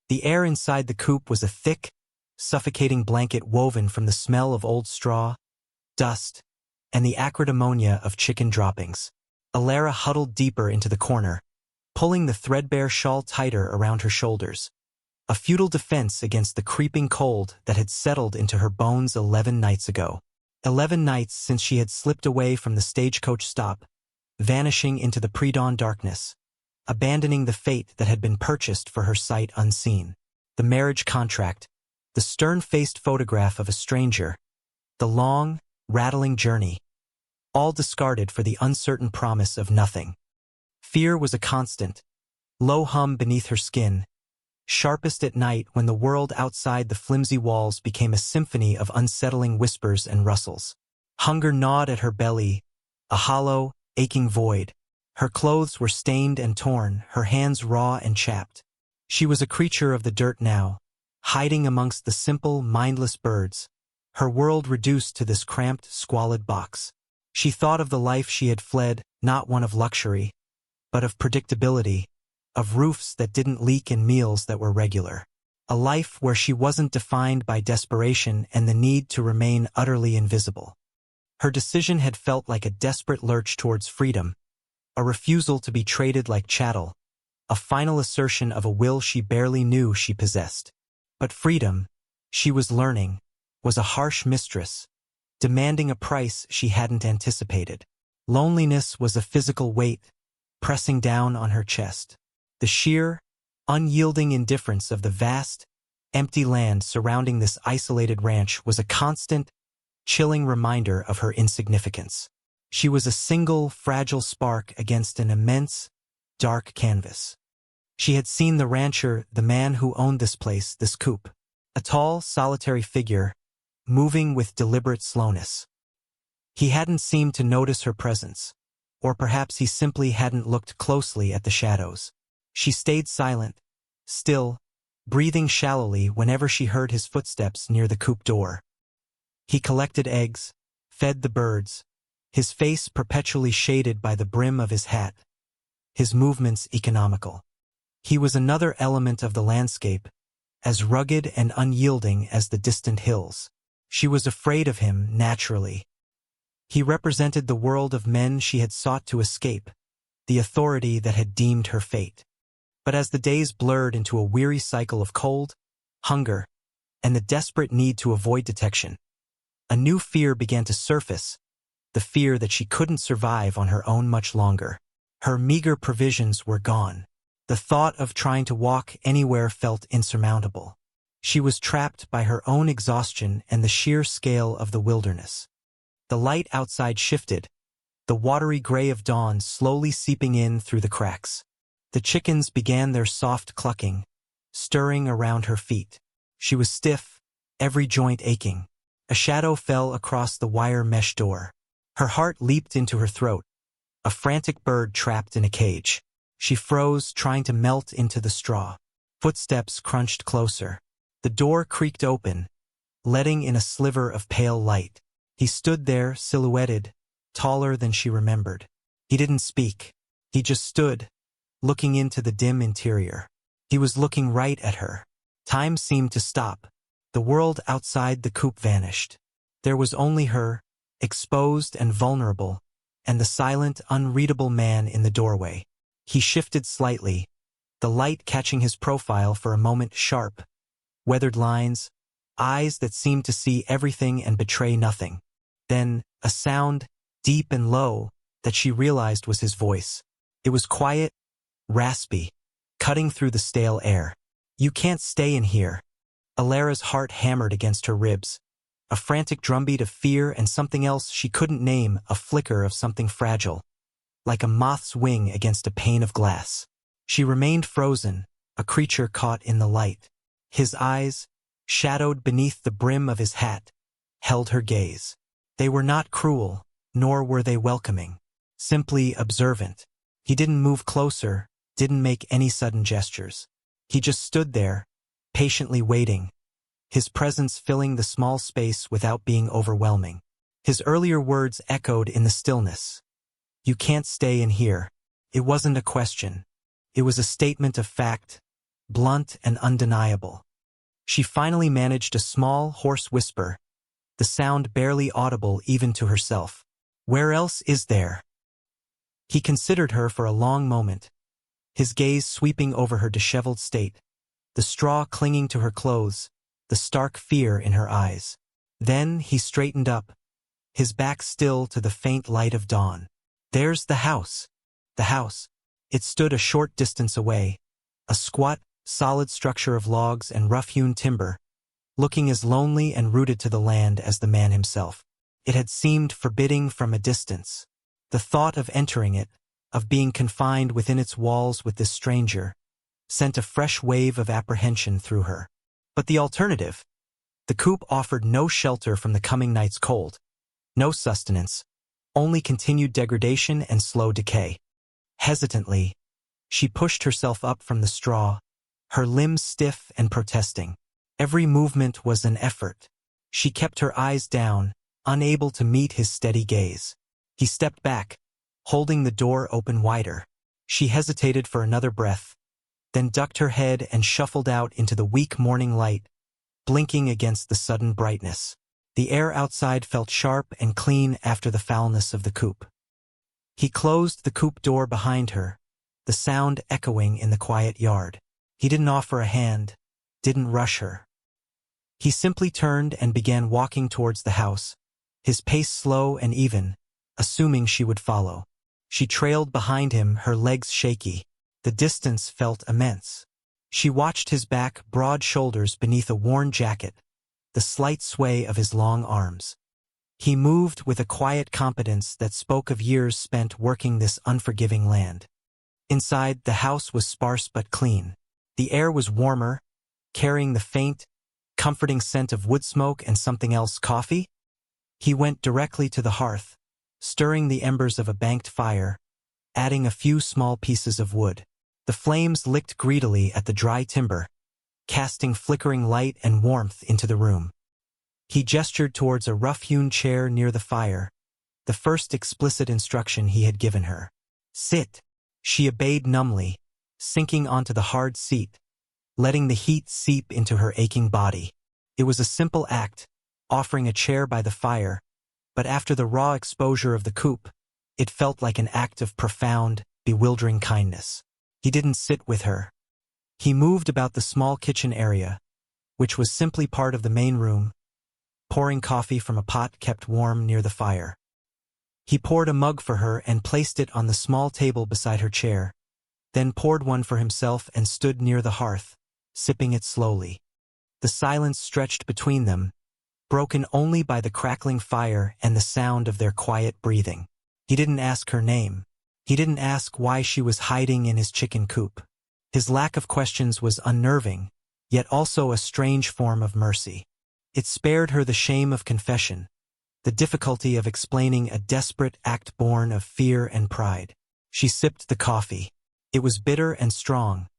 The air inside the coop was a thick, suffocating blanket woven from the smell of old straw, dust, and the acrid ammonia of chicken droppings. Alara huddled deeper into the corner, pulling the threadbare shawl tighter around her shoulders, a futile defense against the creeping cold that had settled into her bones 11 nights ago. 11 nights since she had slipped away from the stagecoach stop, vanishing into the pre-dawn darkness, abandoning the fate that had been purchased for her sight unseen. The marriage contract, the stern-faced photograph of a stranger, the long, rattling journey, all discarded for the uncertain promise of nothing. Fear was a constant, low hum beneath her skin, sharpest at night when the world outside the flimsy walls became a symphony of unsettling whispers and rustles. Hunger gnawed at her belly, a hollow, aching void. Her clothes were stained and torn, her hands raw and chapped. She was a creature of the dirt now, hiding amongst the simple, mindless birds, her world reduced to this cramped, squalid box. She thought of the life she had fled, not one of luxury, but of predictability, of roofs that didn't leak and meals that were regular. A life where she wasn't defined by desperation and the need to remain utterly invisible. Her decision had felt like a desperate lurch towards freedom, a refusal to be traded like chattel, a final assertion of a will she barely knew she possessed. But freedom, she was learning, was a harsh mistress, demanding a price she hadn't anticipated. Loneliness was a physical weight, pressing down on her chest. The sheer, unyielding indifference of the vast, empty land surrounding this isolated ranch was a constant, chilling reminder of her insignificance. She was a single, fragile spark against an immense, dark canvas. She had seen the rancher, the man who owned this place, this coop, a tall, solitary figure, moving with deliberate slowness. He hadn't seemed to notice her presence, or perhaps he simply hadn't looked closely at the shadows. She stayed silent, still, breathing shallowly whenever she heard his footsteps near the coop door. He collected eggs, fed the birds, his face perpetually shaded by the brim of his hat, his movements economical. He was another element of the landscape, as rugged and unyielding as the distant hills. She was afraid of him, naturally. He represented the world of men she had sought to escape, the authority that had deemed her fate. But as the days blurred into a weary cycle of cold, hunger, and the desperate need to avoid detection, a new fear began to surface, the fear that she couldn't survive on her own much longer. Her meager provisions were gone. The thought of trying to walk anywhere felt insurmountable. She was trapped by her own exhaustion and the sheer scale of the wilderness. The light outside shifted, the watery gray of dawn slowly seeping in through the cracks. The chickens began their soft clucking, stirring around her feet. She was stiff, every joint aching. A shadow fell across the wire mesh door. Her heart leaped into her throat, a frantic bird trapped in a cage. She froze, trying to melt into the straw. Footsteps crunched closer. The door creaked open, letting in a sliver of pale light. He stood there, silhouetted, taller than she remembered. He didn't speak. He just stood, looking into the dim interior. He was looking right at her. Time seemed to stop. The world outside the coop vanished. There was only her, exposed and vulnerable, and the silent, unreadable man in the doorway. He shifted slightly, the light catching his profile for a moment sharp, weathered lines, eyes that seemed to see everything and betray nothing. Then, a sound, deep and low, that she realized was his voice. It was quiet, raspy, cutting through the stale air. "You can't stay in here." Alara's heart hammered against her ribs. A frantic drumbeat of fear and something else she couldn't name, a flicker of something fragile, like a moth's wing against a pane of glass. She remained frozen, a creature caught in the light. His eyes, shadowed beneath the brim of his hat, held her gaze. They were not cruel, nor were they welcoming, simply observant. He didn't move closer, didn't make any sudden gestures. He just stood there, patiently waiting, his presence filling the small space without being overwhelming. His earlier words echoed in the stillness. "You can't stay in here." It wasn't a question. It was a statement of fact, blunt and undeniable. She finally managed a small, hoarse whisper, the sound barely audible even to herself. "Where else is there?" He considered her for a long moment, his gaze sweeping over her disheveled state, the straw clinging to her clothes, the stark fear in her eyes. Then he straightened up, his back still to the faint light of dawn. "There's the house." The house. It stood a short distance away, a squat, solid structure of logs and rough-hewn timber, looking as lonely and rooted to the land as the man himself. It had seemed forbidding from a distance. The thought of entering it, of being confined within its walls with this stranger, sent a fresh wave of apprehension through her. But the alternative? The coop offered no shelter from the coming night's cold, no sustenance, only continued degradation and slow decay. Hesitantly, she pushed herself up from the straw, her limbs stiff and protesting. Every movement was an effort. She kept her eyes down, unable to meet his steady gaze. He stepped back, holding the door open wider. She hesitated for another breath, then ducked her head and shuffled out into the weak morning light, blinking against the sudden brightness. The air outside felt sharp and clean after the foulness of the coop. He closed the coop door behind her, the sound echoing in the quiet yard. He didn't offer a hand, didn't rush her. He simply turned and began walking towards the house, his pace slow and even, assuming she would follow. She trailed behind him, her legs shaky. The distance felt immense. She watched his back, broad shoulders beneath a worn jacket, the slight sway of his long arms. He moved with a quiet competence that spoke of years spent working this unforgiving land. Inside, the house was sparse but clean. The air was warmer, carrying the faint, comforting scent of wood smoke and something else, coffee. He went directly to the hearth, stirring the embers of a banked fire, adding a few small pieces of wood. The flames licked greedily at the dry timber, casting flickering light and warmth into the room. He gestured towards a rough-hewn chair near the fire, the first explicit instruction he had given her. "Sit." She obeyed numbly, sinking onto the hard seat, letting the heat seep into her aching body. It was a simple act, offering a chair by the fire, but after the raw exposure of the coop, it felt like an act of profound, bewildering kindness. He didn't sit with her. He moved about the small kitchen area, which was simply part of the main room, pouring coffee from a pot kept warm near the fire. He poured a mug for her and placed it on the small table beside her chair, then poured one for himself and stood near the hearth, sipping it slowly. The silence stretched between them, broken only by the crackling fire and the sound of their quiet breathing. He didn't ask her name. He didn't ask why she was hiding in his chicken coop. His lack of questions was unnerving, yet also a strange form of mercy. It spared her the shame of confession, the difficulty of explaining a desperate act born of fear and pride. She sipped the coffee. It was bitter and strong,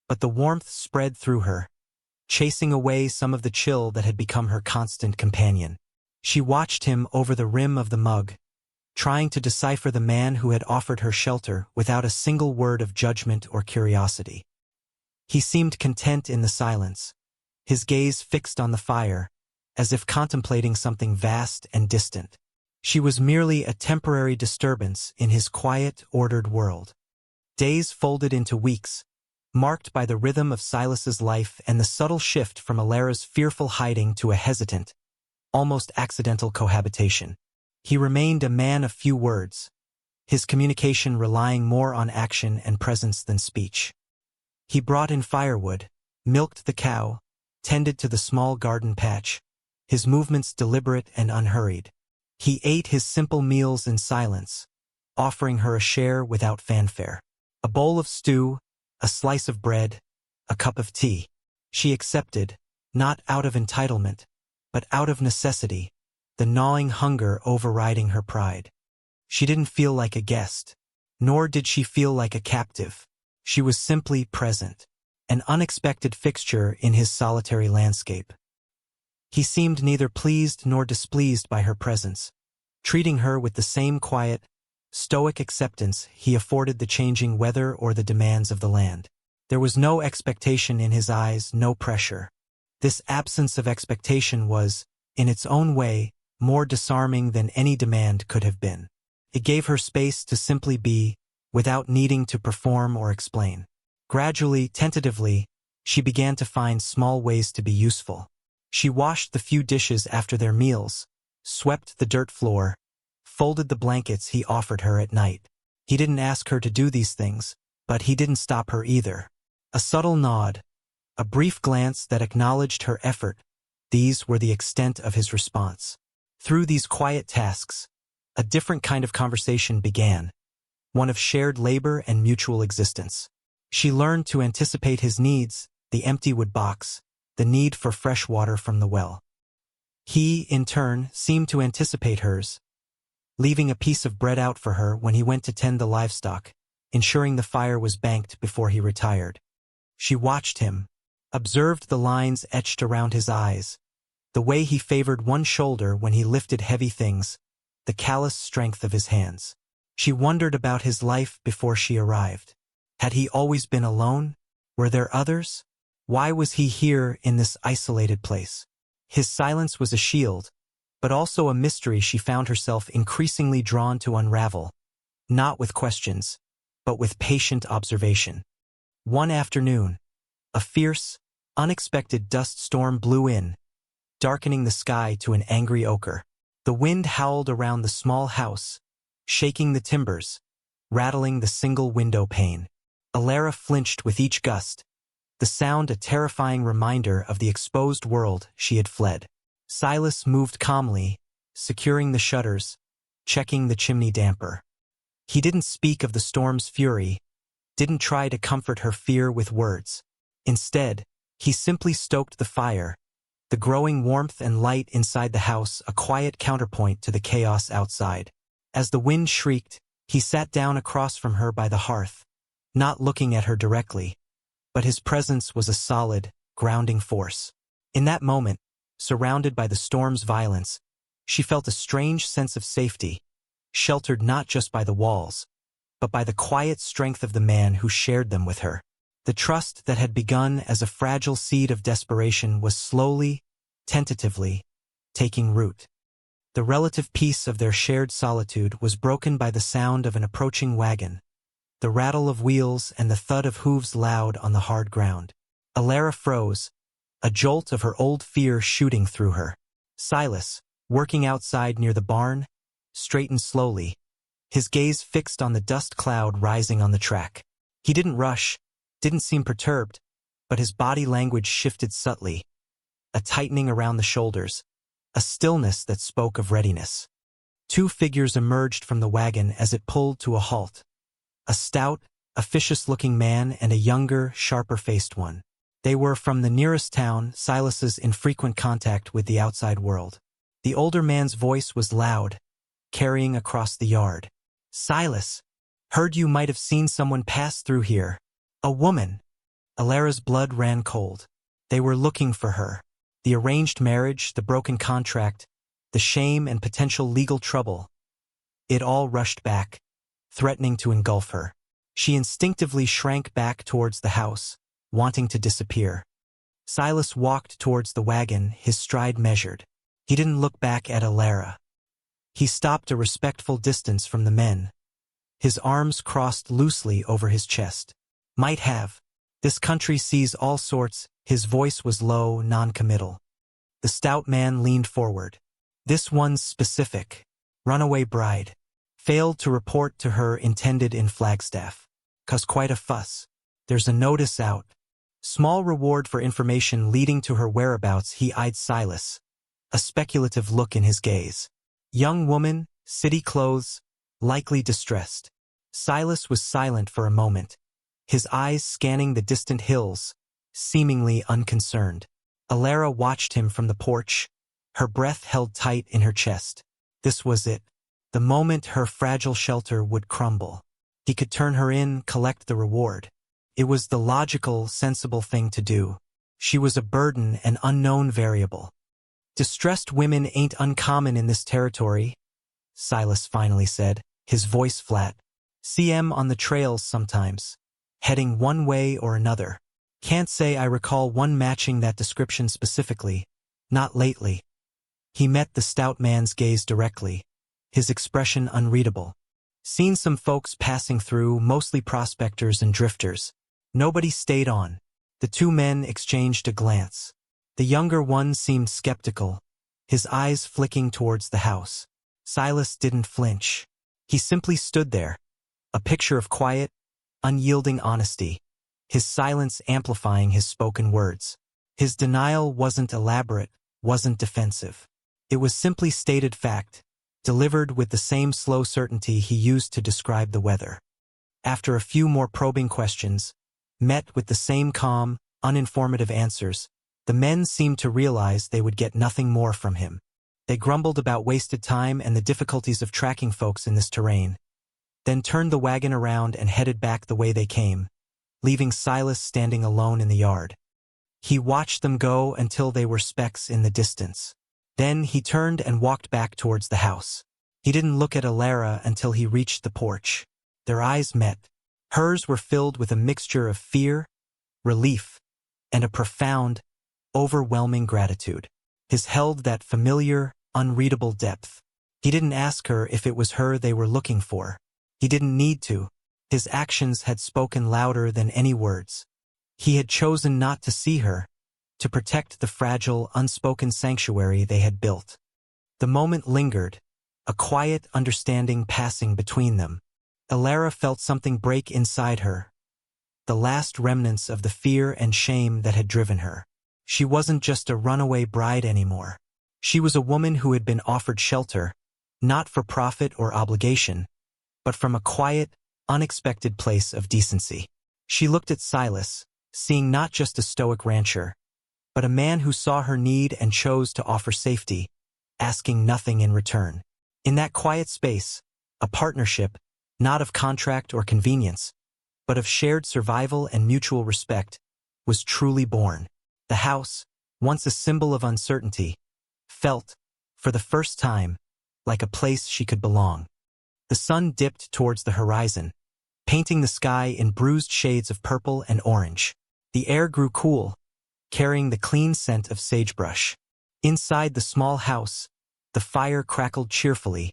but the warmth spread through her, chasing away some of the chill that had become her constant companion. She watched him over the rim of the mug, trying to decipher the man who had offered her shelter without a single word of judgment or curiosity. He seemed content in the silence, his gaze fixed on the fire, as if contemplating something vast and distant. She was merely a temporary disturbance in his quiet, ordered world. Days folded into weeks, marked by the rhythm of Silas's life and the subtle shift from Alara's fearful hiding to a hesitant, almost accidental cohabitation. He remained a man of few words, his communication relying more on action and presence than speech. He brought in firewood, milked the cow, tended to the small garden patch, his movements deliberate and unhurried. He ate his simple meals in silence, offering her a share without fanfare. A bowl of stew, a slice of bread, a cup of tea. She accepted, not out of entitlement, but out of necessity, the gnawing hunger overriding her pride. She didn't feel like a guest, nor did she feel like a captive. She was simply present, an unexpected fixture in his solitary landscape. He seemed neither pleased nor displeased by her presence, treating her with the same quiet, stoic acceptance he afforded the changing weather or the demands of the land. There was no expectation in his eyes, no pressure. This absence of expectation was, in its own way, more disarming than any demand could have been. It gave her space to simply be, without needing to perform or explain. Gradually, tentatively, she began to find small ways to be useful. She washed the few dishes after their meals, swept the dirt floor, folded the blankets he offered her at night. He didn't ask her to do these things, but he didn't stop her either. A subtle nod, a brief glance that acknowledged her effort, these were the extent of his response. Through these quiet tasks, a different kind of conversation began, one of shared labor and mutual existence. She learned to anticipate his needs, the empty wood box, the need for fresh water from the well. He, in turn, seemed to anticipate hers, leaving a piece of bread out for her when he went to tend the livestock, ensuring the fire was banked before he retired. She watched him, observed the lines etched around his eyes, the way he favored one shoulder when he lifted heavy things, the callous strength of his hands. She wondered about his life before she arrived. Had he always been alone? Were there others? Why was he here in this isolated place? His silence was a shield, but also a mystery she found herself increasingly drawn to unravel, not with questions, but with patient observation. One afternoon, a fierce, unexpected dust storm blew in, darkening the sky to an angry ochre. The wind howled around the small house, shaking the timbers, rattling the single window pane. Alara flinched with each gust, the sound a terrifying reminder of the exposed world she had fled. Silas moved calmly, securing the shutters, checking the chimney damper. He didn't speak of the storm's fury, didn't try to comfort her fear with words. Instead, he simply stoked the fire, the growing warmth and light inside the house a quiet counterpoint to the chaos outside. As the wind shrieked, he sat down across from her by the hearth, not looking at her directly, but his presence was a solid, grounding force. In that moment, surrounded by the storm's violence, she felt a strange sense of safety, sheltered not just by the walls, but by the quiet strength of the man who shared them with her. The trust that had begun as a fragile seed of desperation was slowly, tentatively, taking root. The relative peace of their shared solitude was broken by the sound of an approaching wagon, the rattle of wheels and the thud of hooves loud on the hard ground. Alara froze, a jolt of her old fear shooting through her. Silas, working outside near the barn, straightened slowly, his gaze fixed on the dust cloud rising on the track. He didn't rush, didn't seem perturbed, but his body language shifted subtly, a tightening around the shoulders, a stillness that spoke of readiness. Two figures emerged from the wagon as it pulled to a halt. A stout, officious-looking man and a younger, sharper-faced one. They were from the nearest town, Silas's infrequent contact with the outside world. The older man's voice was loud, carrying across the yard. "Silas, heard you might have seen someone pass through here. A woman." Alara's blood ran cold. They were looking for her. The arranged marriage, the broken contract, the shame and potential legal trouble. It all rushed back, threatening to engulf her. She instinctively shrank back towards the house, wanting to disappear. Silas walked towards the wagon, his stride measured. He didn't look back at Alara. He stopped a respectful distance from the men, his arms crossed loosely over his chest. "Might have. This country sees all sorts." His voice was low, non-committal. The stout man leaned forward. "This one's specific. Runaway bride. Failed to report to her intended in Flagstaff. 'Cause quite a fuss. There's a notice out. Small reward for information leading to her whereabouts." He eyed Silas, a speculative look in his gaze. Young woman, city clothes, likely distressed. Silas was silent for a moment, his eyes scanning the distant hills, seemingly unconcerned. Alara watched him from the porch, her breath held tight in her chest. This was it, the moment her fragile shelter would crumble. He could turn her in, collect the reward. It was the logical, sensible thing to do. She was a burden, an unknown variable. "Distressed women ain't uncommon in this territory," Silas finally said, his voice flat. "See 'em on the trails sometimes. heading one way or another. Can't say I recall one matching that description specifically, not lately. He met the stout man's gaze directly, his expression unreadable. Seen some folks passing through, mostly prospectors and drifters. Nobody stayed on. The two men exchanged a glance. The younger one seemed skeptical, his eyes flicking towards the house. Silas didn't flinch. He simply stood there, a picture of quiet, unyielding honesty, his silence amplifying his spoken words. His denial wasn't elaborate, wasn't defensive. It was simply stated fact, delivered with the same slow certainty he used to describe the weather. After a few more probing questions, met with the same calm, uninformative answers, the men seemed to realize they would get nothing more from him. They grumbled about wasted time and the difficulties of tracking folks in this terrain, then turned the wagon around and headed back the way they came, leaving Silas standing alone in the yard. He watched them go until they were specks in the distance. Then he turned and walked back towards the house. He didn't look at Alara until he reached the porch. Their eyes met. Hers were filled with a mixture of fear, relief, and a profound, overwhelming gratitude. His held that familiar, unreadable depth. He didn't ask her if it was her they were looking for. He didn't need to. His actions had spoken louder than any words. He had chosen not to see her, to protect the fragile, unspoken sanctuary they had built. The moment lingered, a quiet understanding passing between them. Alara felt something break inside her, the last remnants of the fear and shame that had driven her. She wasn't just a runaway bride anymore. She was a woman who had been offered shelter, not for profit or obligation, but from a quiet, unexpected place of decency. She looked at Silas, seeing not just a stoic rancher, but a man who saw her need and chose to offer safety, asking nothing in return. In that quiet space, a partnership, not of contract or convenience, but of shared survival and mutual respect, was truly born. The house, once a symbol of uncertainty, felt, for the first time, like a place she could belong. The sun dipped towards the horizon, painting the sky in bruised shades of purple and orange. The air grew cool, carrying the clean scent of sagebrush. Inside the small house, the fire crackled cheerfully,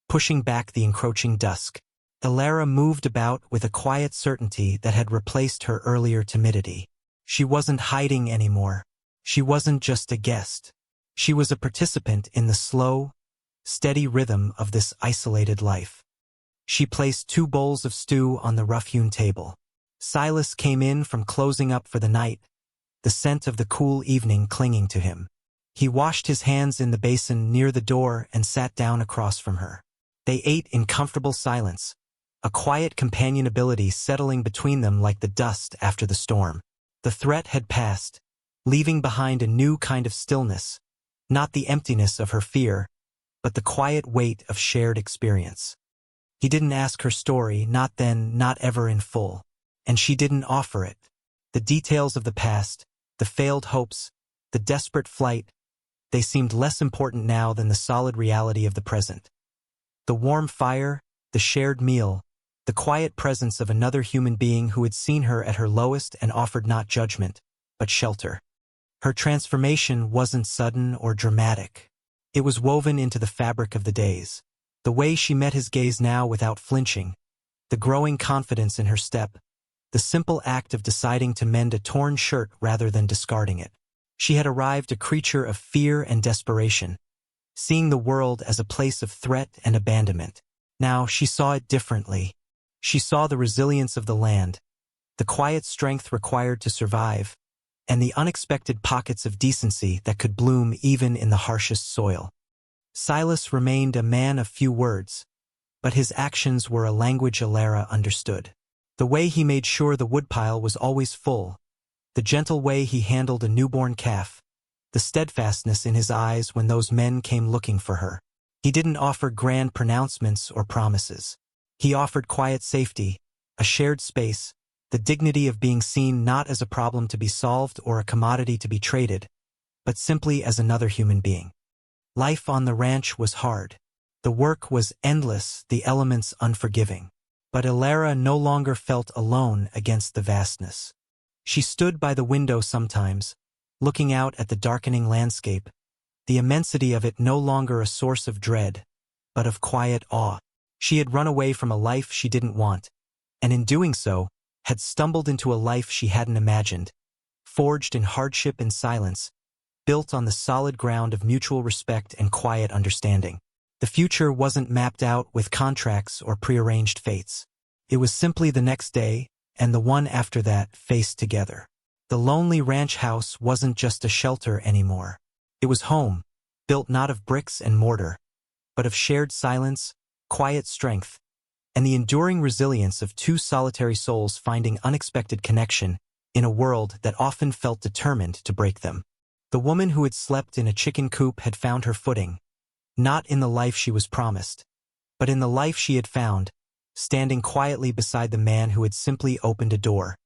pushing back the encroaching dusk. Alara moved about with a quiet certainty that had replaced her earlier timidity. She wasn't hiding anymore. She wasn't just a guest. She was a participant in the slow, steady rhythm of this isolated life. She placed 2 bowls of stew on the rough-hewn table. Silas came in from closing up for the night, the scent of the cool evening clinging to him. He washed his hands in the basin near the door and sat down across from her. They ate in comfortable silence, a quiet companionability settling between them like the dust after the storm. The threat had passed, leaving behind a new kind of stillness, not the emptiness of her fear, but the quiet weight of shared experience. He didn't ask her story, not then, not ever in full, and she didn't offer it. The details of the past, the failed hopes, the desperate flight, they seemed less important now than the solid reality of the present. The warm fire, the shared meal, the quiet presence of another human being who had seen her at her lowest and offered not judgment, but shelter. Her transformation wasn't sudden or dramatic. It was woven into the fabric of the days. The way she met his gaze now without flinching, the growing confidence in her step, the simple act of deciding to mend a torn shirt rather than discarding it. She had arrived a creature of fear and desperation, seeing the world as a place of threat and abandonment. Now she saw it differently. She saw the resilience of the land, the quiet strength required to survive, and the unexpected pockets of decency that could bloom even in the harshest soil. Silas remained a man of few words, but his actions were a language Alara understood. The way he made sure the woodpile was always full, the gentle way he handled a newborn calf, the steadfastness in his eyes when those men came looking for her. He didn't offer grand pronouncements or promises. He offered quiet safety, a shared space, the dignity of being seen not as a problem to be solved or a commodity to be traded, but simply as another human being. Life on the ranch was hard. The work was endless, the elements unforgiving. But Alara no longer felt alone against the vastness. She stood by the window sometimes, looking out at the darkening landscape, the immensity of it no longer a source of dread, but of quiet awe. She had run away from a life she didn't want, and in doing so, had stumbled into a life she hadn't imagined, forged in hardship and silence, built on the solid ground of mutual respect and quiet understanding. The future wasn't mapped out with contracts or prearranged fates. It was simply the next day, and the one after that, faced together. The lonely ranch house wasn't just a shelter anymore. It was home, built not of bricks and mortar, but of shared silence, quiet strength, and the enduring resilience of two solitary souls finding unexpected connection in a world that often felt determined to break them. The woman who had slept in a chicken coop had found her footing, not in the life she was promised, but in the life she had found, standing quietly beside the man who had simply opened a door.